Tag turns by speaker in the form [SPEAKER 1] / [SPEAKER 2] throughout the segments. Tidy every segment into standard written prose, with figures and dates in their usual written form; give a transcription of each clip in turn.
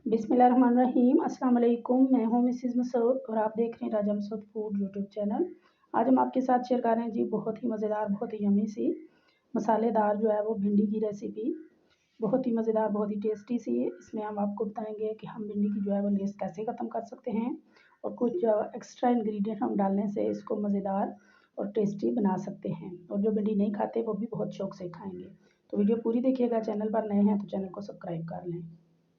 [SPEAKER 1] बिस्मिल्लाहिर्रहमानिर्रहीम। अस्सलाम वालेकुम। मैं हूँ मिसेज़ मसूद और आप देख रहे हैं राजा मसूद फूड यूट्यूब चैनल। आज हम आपके साथ शेयर कर रहे हैं जी बहुत ही मज़ेदार, बहुत ही यम्मी सी मसालेदार जो है वो भिंडी की रेसिपी। बहुत ही मज़ेदार, बहुत ही टेस्टी सी है। इसमें हम आपको बताएंगे कि हम भिंडी की जो है वो लेस कैसे ख़त्म कर सकते हैं और कुछ एक्स्ट्रा इंग्रेडिएंट हम डालने से इसको मज़ेदार और टेस्टी बना सकते हैं। और जो भिंडी नहीं खाते वो भी बहुत शौक से खाएँगे। तो वीडियो पूरी देखिएगा। चैनल पर नए हैं तो चैनल को सब्सक्राइब कर लें।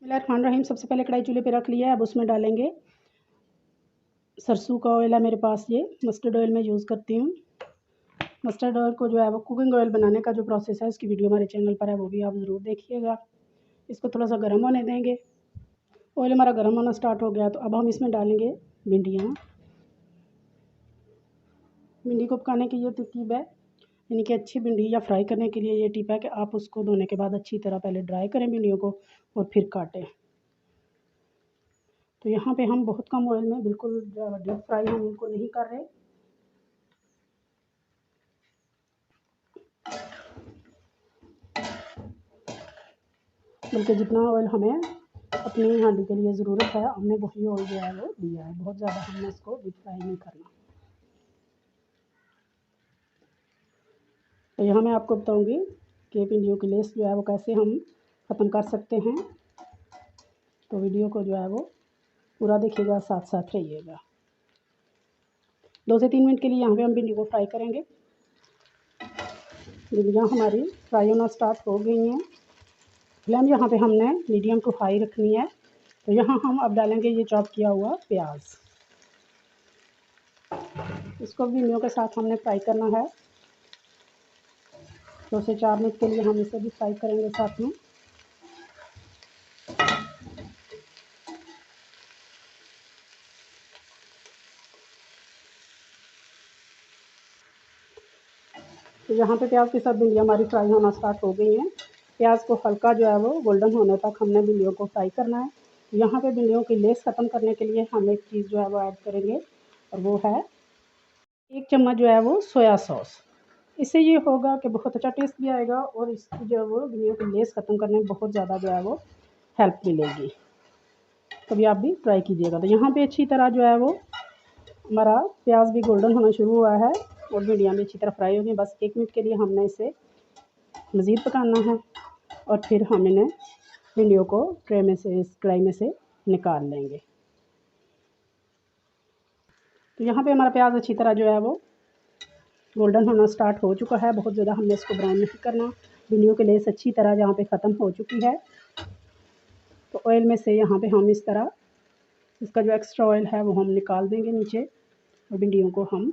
[SPEAKER 1] बिस्मिल्लाहिर्रहमानिर्रहीम। सबसे पहले कढ़ाई चूल्हे पे रख लिया है। अब उसमें डालेंगे सरसों का ऑयल है मेरे पास, ये मस्टर्ड ऑयल मैं यूज़ करती हूँ। मस्टर्ड ऑयल को जो है वो कुकिंग ऑयल बनाने का जो प्रोसेस है उसकी वीडियो हमारे चैनल पर है, वो भी आप ज़रूर देखिएगा। इसको थोड़ा सा गर्म होने देंगे। ऑयल हमारा गर्म होना स्टार्ट हो गया तो अब हम इसमें डालेंगे भिंडियाँ। भिंडी को पकाने की ये तरकीब है, यानी कि अच्छी भिंडी या फ्राई करने के लिए ये टिप है कि आप उसको धोने के बाद अच्छी तरह पहले ड्राई करें भिंडियों को और फिर काटें। तो यहाँ पे हम बहुत कम ऑयल में, बिल्कुल डीप फ्राई हम इनको नहीं कर रहे। बल्कि जितना ऑयल हमें अपनी हांडी के लिए ज़रूरत है हमने वही ऑयल जो है वो दिया है। बहुत ज़्यादा हमने इसको डीप फ्राई नहीं करना। तो यहाँ मैं आपको बताऊँगी कि भिंडियों की लेस जो है वो कैसे हम ख़त्म कर सकते हैं। तो वीडियो को जो है वो पूरा देखिएगा, साथ साथ रहिएगा। 2 से 3 मिनट के लिए यहाँ पे हम भिंडी को फ्राई करेंगे। भिंडियाँ हमारी फ्राई होना स्टार्ट हो गई हैं। फ्लेम यहाँ पे हमने मीडियम टू हाई रखनी है। तो यहाँ हम अब डालेंगे ये चॉप किया हुआ प्याज। इसको भिंडियों के साथ हमने फ्राई करना है। 2 से 4 मिनट के लिए हम इसे भी फ्राई करेंगे साथ में। तो यहाँ पे प्याज के साथ भिंडियाँ हमारी फ्राई होना स्टार्ट हो गई हैं। प्याज को हल्का जो है वो गोल्डन होने तक हमने भिंडियों को फ्राई करना है। तो यहाँ पे भिंडियों की लेस ख़त्म करने के लिए हम एक चीज़ जो है वो ऐड करेंगे और वो है 1 चम्मच जो है वो सोया सॉस। इससे ये होगा कि बहुत अच्छा टेस्ट भी आएगा और इसकी जो है वो भिंडियों की लेस ख़त्म करने में बहुत ज़्यादा जो है वो हेल्प मिलेगी। कभी आप भी ट्राई कीजिएगा। तो यहाँ पे अच्छी तरह जो है वो हमारा प्याज भी गोल्डन होना शुरू हुआ है और भिंडियाँ भी अच्छी तरह फ्राई हो गई। बस 1 मिनट के लिए हमने इसे मज़ीद पकाना है और फिर हम इन्हें भिंडियों को ट्रे में से, इस कढ़ाई में से निकाल लेंगे। तो यहाँ पे हमारा प्याज अच्छी तरह जो है वो गोल्डन होना स्टार्ट हो चुका है। बहुत ज़्यादा हमने इसको ब्राउन नहीं करना। भिंडियों की लेस अच्छी तरह यहाँ पे ख़त्म हो चुकी है। तो ऑयल में से यहाँ पे हम इस तरह इसका जो एक्स्ट्रा ऑयल है वो हम निकाल देंगे नीचे और भिंडियों को हम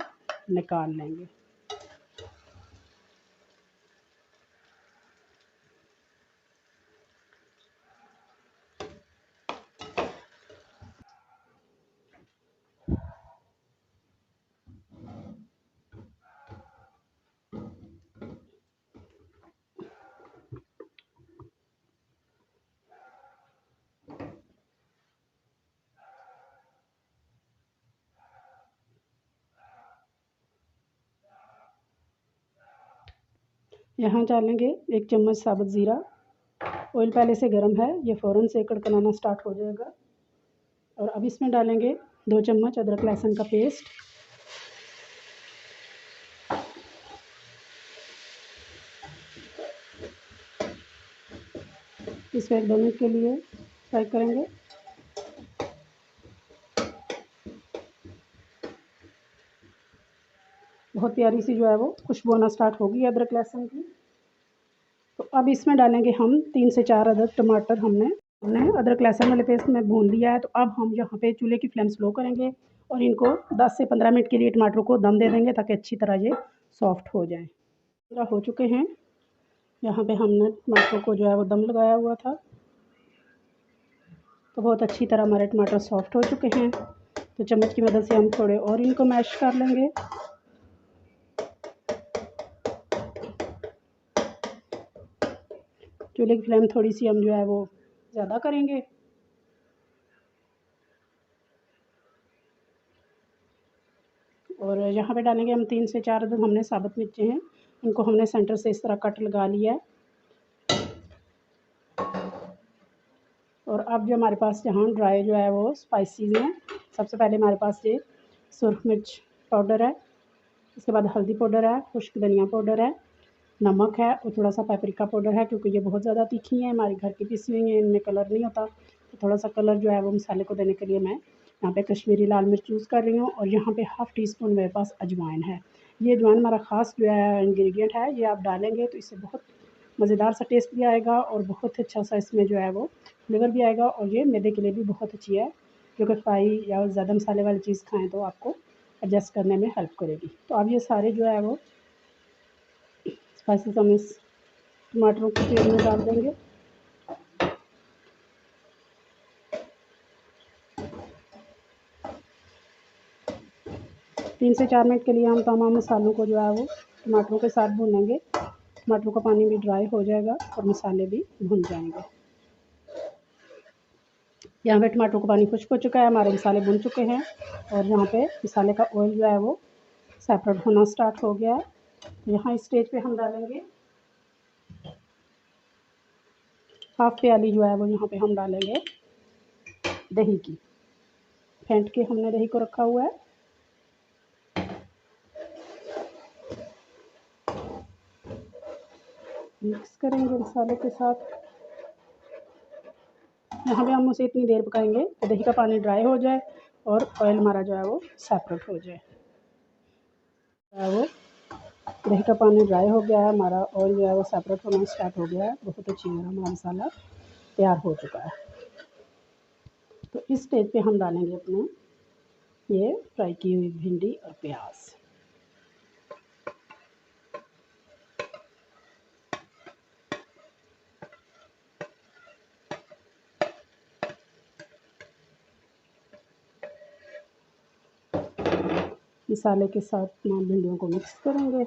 [SPEAKER 1] निकाल लेंगे। यहाँ डालेंगे 1 चम्मच साबुत ज़ीरा। ऑयल पहले से गर्म है, ये फ़ौरन से कड़कनाना स्टार्ट हो जाएगा। और अब इसमें डालेंगे 2 चम्मच अदरक लहसुन का पेस्ट। इसको 1-2 मिनट के लिए फ्राई करेंगे। बहुत प्यारी सी जो है वो खुशबू आना स्टार्ट होगी अदरक लहसुन की। तो अब इसमें डालेंगे हम 3 से 4 अदद टमाटर। हमने अदरक लहसुन वाले पेस्ट में भून लिया है। तो अब हम यहाँ पे चूल्हे की फ्लेम स्लो करेंगे और इनको 10 से 15 मिनट के लिए टमाटरों को दम दे देंगे ताकि अच्छी तरह ये सॉफ्ट हो जाएं। पूरा हो चुके हैं। यहाँ पे हमने टमाटरों को जो है वो दम लगाया हुआ था। तो बहुत अच्छी तरह हमारे टमाटर सॉफ्ट हो चुके हैं। तो चम्मच की मदद से हम थोड़े और इनको मैश कर लेंगे। चूल्हे की फ्लेम थोड़ी सी हम जो है वो ज़्यादा करेंगे। और यहाँ पे डालेंगे हम 3 से 4 अदद हमने साबुत मिर्चें हैं। इनको हमने सेंटर से इस तरह कट लगा लिया है। और अब जो हमारे पास यहाँ ड्राई जो है वो स्पाइसीज़ हैं। सबसे पहले हमारे पास ये सुरख मिर्च पाउडर है, इसके बाद हल्दी पाउडर है, खुश्क धनिया पाउडर है, नमक है और थोड़ा सा पेपरिका पाउडर है। क्योंकि ये बहुत ज़्यादा तीखी हैं, हमारी घर की पिसी हुई हैं, इनमें कलर नहीं होता, तो थोड़ा सा कलर जो है वो मसाले को देने के लिए मैं यहाँ पे कश्मीरी लाल मिर्च यूज़ कर रही हूँ। और यहाँ पे हाफ़ टी स्पून मेरे पास अजवाइन है। ये अजवाइन हमारा ख़ास जो है इंग्रेडिएंट है, ये आप डालेंगे तो इससे बहुत मज़ेदार सा टेस्ट भी आएगा और बहुत अच्छा सा इसमें जो है वो फ्लेवर भी आएगा। और ये मैदे के लिए भी बहुत अच्छी है, क्योंकि फ्राई या ज़्यादा मसाले वाली चीज़ खाएँ तो आपको एडजस्ट करने में हेल्प करेगी। तो अब ये सारे जो है वो स्पाइसेस हम इस टमाटरों की प्यूरी में डाल देंगे। तीन से 4 मिनट के लिए हम तमाम मसालों को जो है वो टमाटरों के साथ भूनेंगे। टमाटरों का पानी भी ड्राई हो जाएगा और मसाले भी भुन जाएंगे। यहाँ पे टमाटरों का पानी खुश्क हो चुका है, हमारे मसाले भुन चुके हैं और यहाँ पे मसाले का ऑयल जो है वो सेपरेट होना स्टार्ट हो गया है। यहाँ इस स्टेज पे हम डालेंगे हाफ़ प्याली जो है वो यहाँ पे हम डालेंगे दही की। फेंट के हमने दही को रखा हुआ है। मिक्स करेंगे मसाले के साथ। यहाँ पे हम उसे इतनी देर पकाएंगे कि दही का पानी ड्राई हो जाए और ऑयल हमारा जो है वो सेपरेट हो जाए। वो दही का पानी ड्राई हो गया है, हमारा ऑयल जो है वो सेपरेट होना स्टार्ट हो गया है। बहुत अच्छी तरह हमारा मसाला तैयार हो चुका है। तो इस स्टेज पे हम डालेंगे अपने ये फ्राई की हुई भिंडी और प्याज। मसाले के साथ हम भिंडियों को मिक्स करेंगे।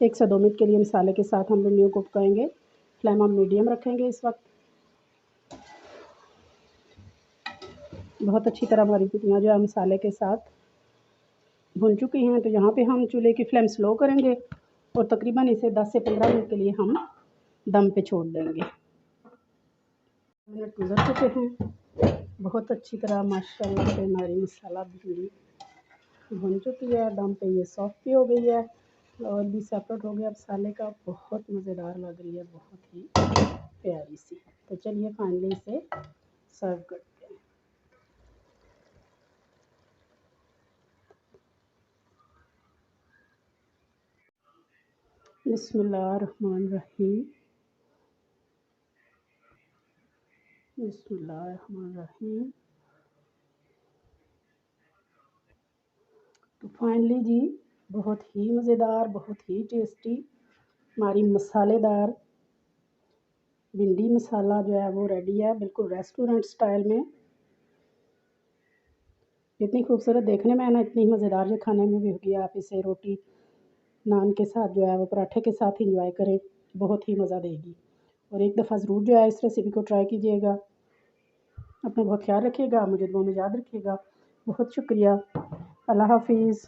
[SPEAKER 1] एक से 2 मिनट के लिए मसाले के साथ हम भिंडियों को पकाएंगे। फ्लेम हम मीडियम रखेंगे इस वक्त। बहुत अच्छी तरह हमारी भिंडियाँ जो है मसाले के साथ भुन चुकी हैं। तो यहाँ पे हम चूल्हे की फ्लेम स्लो करेंगे और तकरीबन इसे 10 से 15 मिनट के लिए हम दम पे छोड़ देंगे। मिनट गुजर चुके हैं। बहुत अच्छी तरह माशाल्लाह से हमारी मसाला भिंडी भुन चुकी है। दम पे ये सॉफ्ट भी हो गई है और भी सेपरेट हो गया मसाले का। बहुत मज़ेदार लग रही है, बहुत ही प्यारी सी। तो चलिए फाइनली इसे सर्व करते हैं। बिस्मिल्लाहिर्रहमानिर्रहीम। बिस्मिल्लाहिर्रहमानिर्रहीम। तो फाइनली जी बहुत ही मज़ेदार, बहुत ही टेस्टी हमारी मसालेदार भिंडी मसाला जो है वो रेडी है, बिल्कुल रेस्टोरेंट स्टाइल में। इतनी खूबसूरत देखने में है ना, इतनी मज़ेदार जो खाने में भी होगी। आप इसे रोटी नान के साथ जो है वो पराठे के साथ इंजॉय करें, बहुत ही मज़ा देगी। और एक दफ़ा ज़रूर जो है इस रेसिपी को ट्राई कीजिएगा। अपना बहुत ख्याल रखिएगा, मुझे दुआ में याद रखिएगा। बहुत शुक्रिया। अल्लाह हाफिज़।